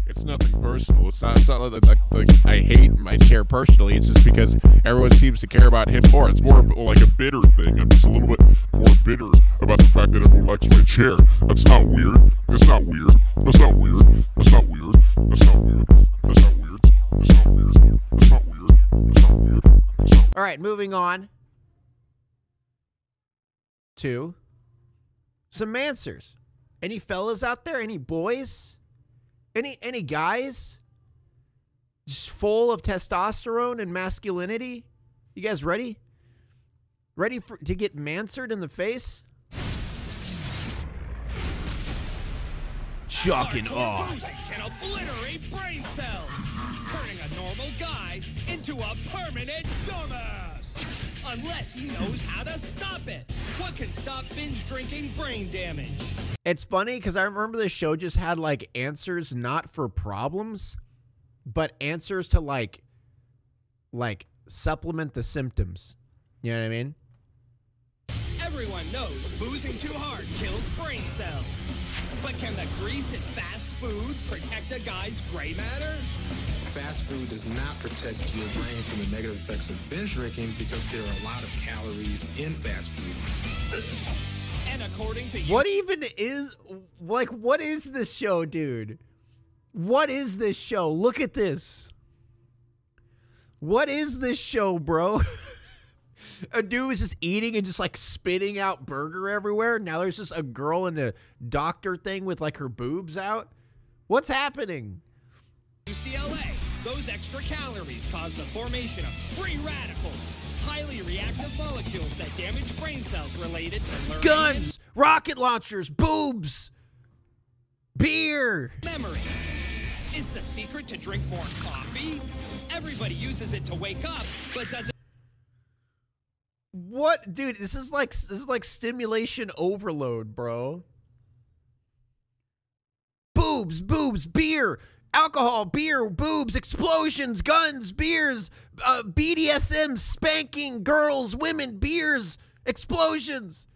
It's nothing personal. It's not like I hate my chair personally. It's just because everyone seems to care about him more. It's more like a bitter thing. I'm just a little bit more bitter about the fact that everyone likes my chair. That's not weird. That's not weird. That's not weird. That's not weird. That's not weird. That's not weird. That's not weird. That's not weird. That's not weird. That's not. All right, moving on to some Manswers. Any fellas out there? Any boys? Any guys just full of testosterone and masculinity? You guys ready? Ready to get Manswered in the face? Chalking off. Can obliterate brain cells, turning a normal guy into a permanent dumbass. Unless he knows how to stop it. What can stop binge drinking brain damage? It's funny because I remember this show just had like answers not for problems, but answers to like supplement the symptoms. You know what I mean? Everyone knows boozing too hard kills brain cells. But can the grease in fast food protect a guy's gray matter? Fast food does not protect your brain from the negative effects of binge drinking because there are a lot of calories in fast food. And according to you, What even is, like, what is this show, dude? What is this show? Look at this. What is this show, bro? A dude was just eating and just like spitting out burger everywhere. Now there's just a girl in a doctor thing with like her boobs out. What's happening? UCLA, those extra calories cause the formation of free radicals, highly reactive molecules that damage brain cells related to learning, Guns, rocket launchers, boobs, beer. memory. Is the secret to drink more coffee? Everybody uses it to wake up, but does it? What, dude? This is like stimulation overload, bro. Boobs, boobs, beer, alcohol, beer, boobs, explosions, guns, beers, BDSM, spanking, girls, women, beers, explosions.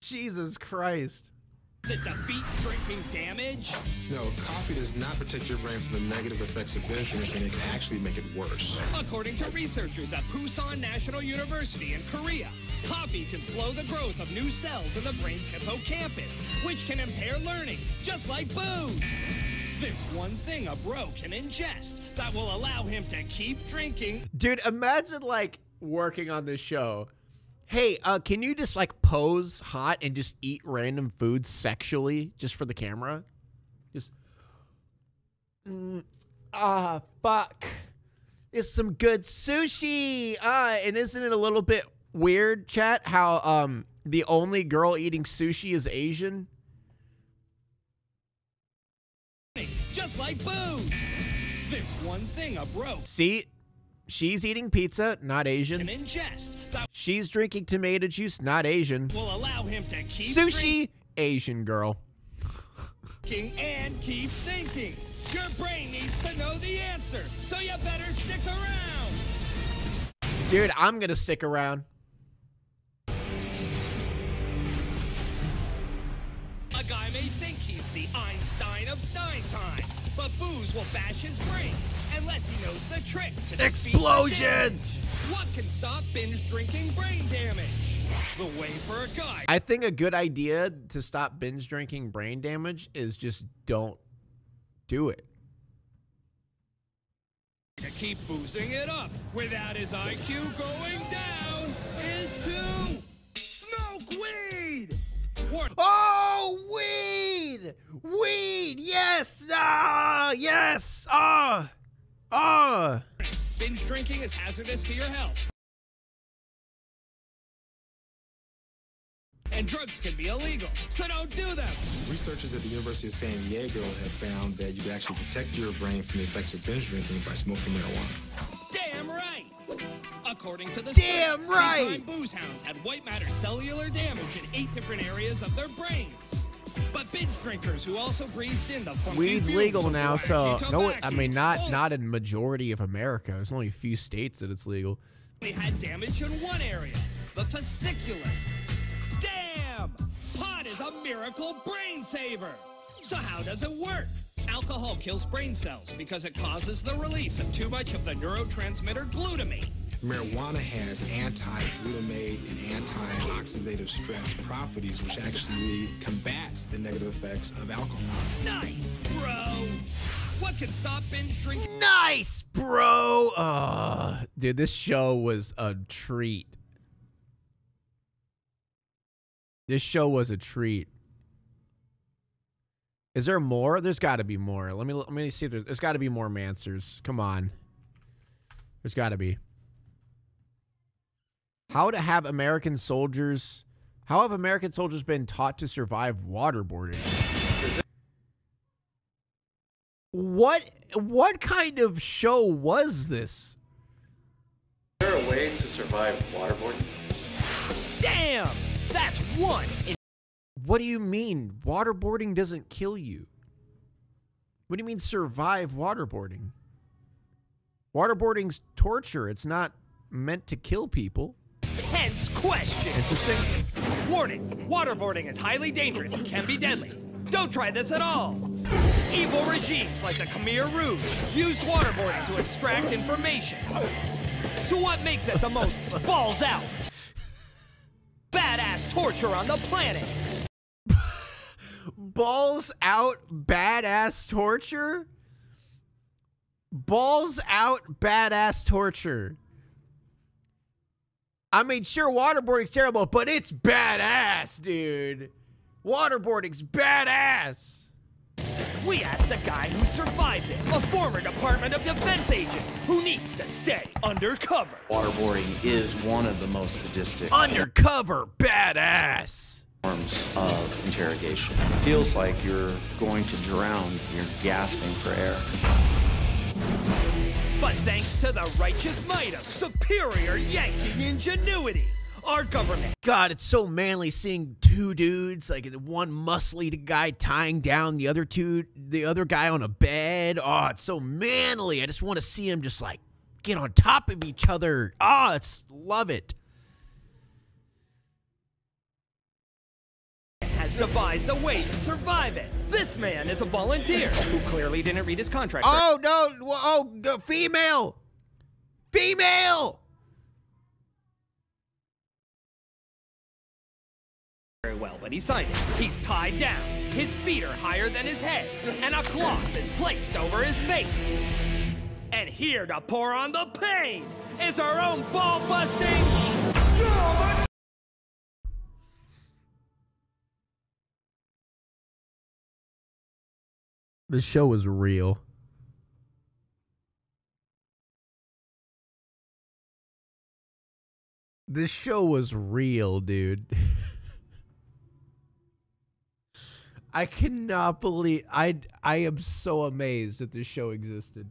Jesus Christ. Does it defeat drinking damage? No, coffee does not protect your brain from the negative effects of binge drinking. It can actually make it worse. According to researchers at Pusan National University in Korea, coffee can slow the growth of new cells in the brain's hippocampus, which can impair learning, just like booze. There's one thing a bro can ingest that will allow him to keep drinking. Dude, imagine like working on this show. Hey, can you just like pose hot and just eat random foods sexually just for the camera? Just, fuck. It's some good sushi. And isn't it a little bit weird, chat, how the only girl eating sushi is Asian? Just like booze. There's one thing a bro See? She's eating pizza, not Asian. can ingest that She's drinking tomato juice, not Asian. will allow him to keep Sushi, Asian girl. drinking and keep thinking. Your brain needs to know the answer, so you better stick around. Dude, I'm gonna stick around. A guy may think he's the Einstein of Stein time, but booze will bash his brain unless he knows the trick to defeat the Explosions! damage. What can stop binge drinking brain damage? The way for a guy I think a good idea to stop binge drinking brain damage is just don't do it. to keep boozing it up without his IQ going down is to smoke weed. Or Oh, weed! Weed! Yes! Ah! Yes! Ah! Ah! binge drinking is hazardous to your health. And drugs can be illegal, so don't do them. Researchers at the University of San Diego have found that you can actually protect your brain from the effects of binge drinking by smoking marijuana. Damn right. According to the Damn study, right. big-time booze hounds had white matter cellular damage in 8 different areas of their brains. But binge drinkers who also breathed in the funky Weed's fumes legal of now, so wacky no. I tobacco mean, not in majority of America. There's only a few states that it's legal. They had damage in one area, the fasciculus. Damn! Pot is a miracle brain saver. So how does it work? Alcohol kills brain cells because it causes the release of too much of the neurotransmitter glutamate. Marijuana has anti-glutamate and anti-oxidative stress properties, which actually combats the negative effects of alcohol. Nice, bro. What can stop binge drinking? Nice, bro. Dude, this show was a treat. This show was a treat. Is there more? There's got to be more. Let me see if there's got to be more Manswers. Come on. There's got to be. How have American soldiers been taught to survive waterboarding? What kind of show was this? Is there a way to survive waterboarding? Damn! That's one. What do you mean? Waterboarding doesn't kill you. What do you mean survive waterboarding? Waterboarding's torture. It's not meant to kill people. Tense question. Interesting. Warning, waterboarding is highly dangerous and can be deadly. Don't try this at all. Evil regimes like the Khmer Rouge used waterboarding to extract information. So what makes it the most balls out, badass torture on the planet? Balls out, badass torture? Balls out, badass torture. I mean, sure, waterboarding's terrible, but it's badass, dude. Waterboarding's badass. We asked a guy who survived it, a former Department of Defense agent who needs to stay undercover. Waterboarding is one of the most sadistic Undercover, badass. forms of interrogation. It feels like you're going to drown. You're gasping for air. But thanks to the righteous might of superior Yankee ingenuity, our government. God, it's so manly seeing two dudes, like one muscly guy tying down the other guy on a bed. Oh, it's so manly. I just want to see him just like get on top of each other. Oh, love it. Has devised a way to survive it. This man is a volunteer who clearly didn't read his contract. Oh, no. Oh, female. Female. Very well, but he signed it. He's tied down. His feet are higher than his head, and a cloth is placed over his face. And here to pour on the pain is our own ball-busting. The show was real. This show was real, dude. I cannot believe I am so amazed that this show existed.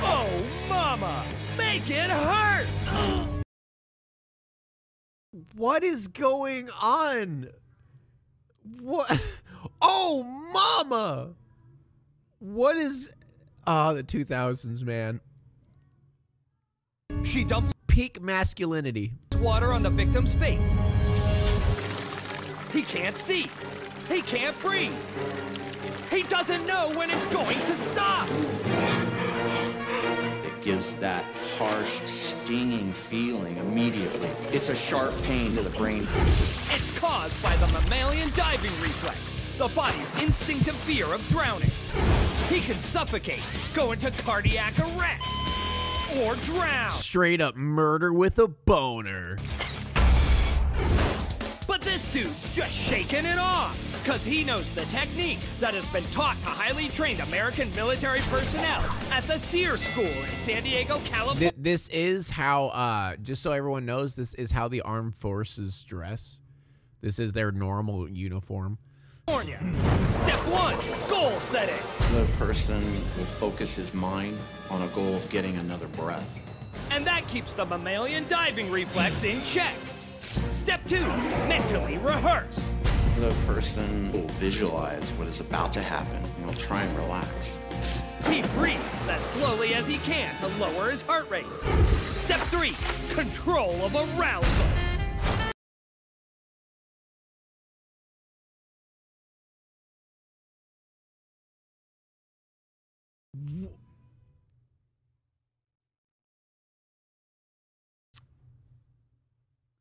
Oh, mama, make it hurt. What is going on? What? Oh, mama. What is the 2000s, man. She dumped Peak masculinity. water on the victim's face. He can't see. He can't breathe. He doesn't know when it's going to stop. It gives that harsh, stinging feeling immediately. It's a sharp pain to the brain. It's caused by the mammalian diving reflex, the body's instinctive fear of drowning. He can suffocate, go into cardiac arrest, or drown. Straight up murder with a boner. But this dude's just shaking it off, because he knows the technique that has been taught to highly trained American military personnel at the Sears School in San Diego, California. This is how, just so everyone knows, this is how the armed forces dress. This is their normal uniform. Step 1, goal setting. The person will focus his mind on a goal of getting another breath. And that keeps the mammalian diving reflex in check. Step 2, mentally rehearse. The person will visualize what is about to happen and will try and relax. He breathes as slowly as he can to lower his heart rate. Step 3, control of arousal.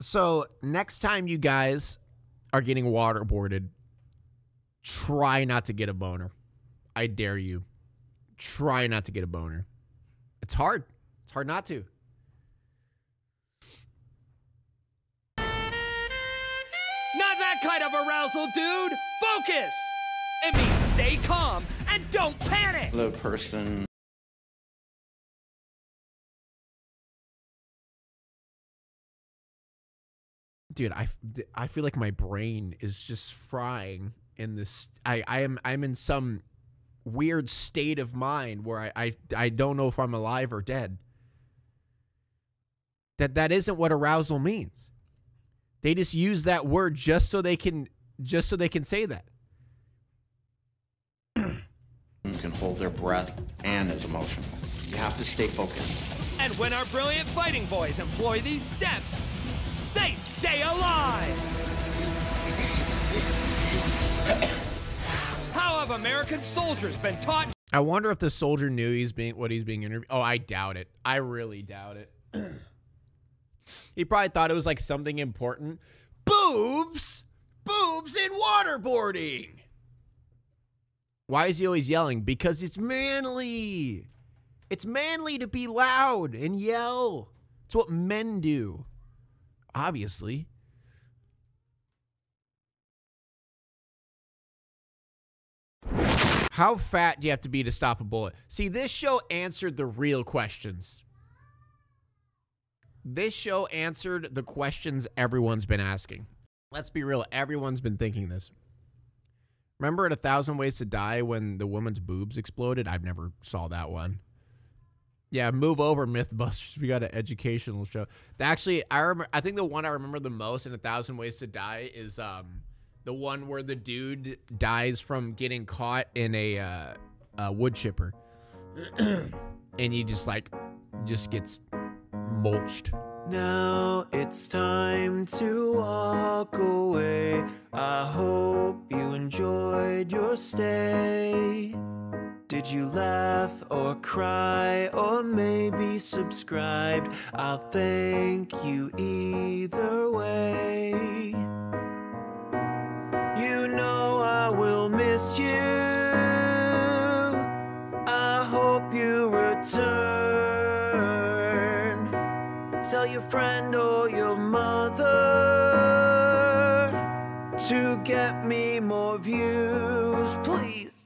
So next time you guys are getting waterboarded, try not to get a boner. I dare you. Try not to get a boner. It's hard. It's hard not to. Not that kind of arousal, dude! Focus! It means stay calm and don't panic! The person Dude, I feel like my brain is just frying in this. I'm in some weird state of mind where I don't know if I'm alive or dead. That isn't what arousal means. They just use that word just so they can say that. can hold their breath and his emotion. You have to stay focused. And when our brilliant fighting boys employ these steps, they stay alive! How have American soldiers been taught? I wonder if the soldier knew he's being interviewed. Oh, I doubt it. I really doubt it. He probably thought it was like something important. Boobs! Boobs in waterboarding! Why is he always yelling? Because it's manly. It's manly to be loud and yell. It's what men do. Obviously. How fat do you have to be to stop a bullet? See, this show answered the real questions. This show answered the questions everyone's been asking. Let's be real. Everyone's been thinking this. Remember in 1,000 Ways to Die when the woman's boobs exploded? I've never saw that one. Yeah, move over, Mythbusters. We got an educational show. Actually, I think the one I remember the most in 1,000 Ways to Die is the one where the dude dies from getting caught in a wood chipper, and he just gets mulched. Now it's time to walk away. I hope you enjoyed your stay. Did you laugh or cry or maybe subscribed? I'll thank you either way. You know I will miss you. I hope you return. Tell your friend or your mother to get me more views, please.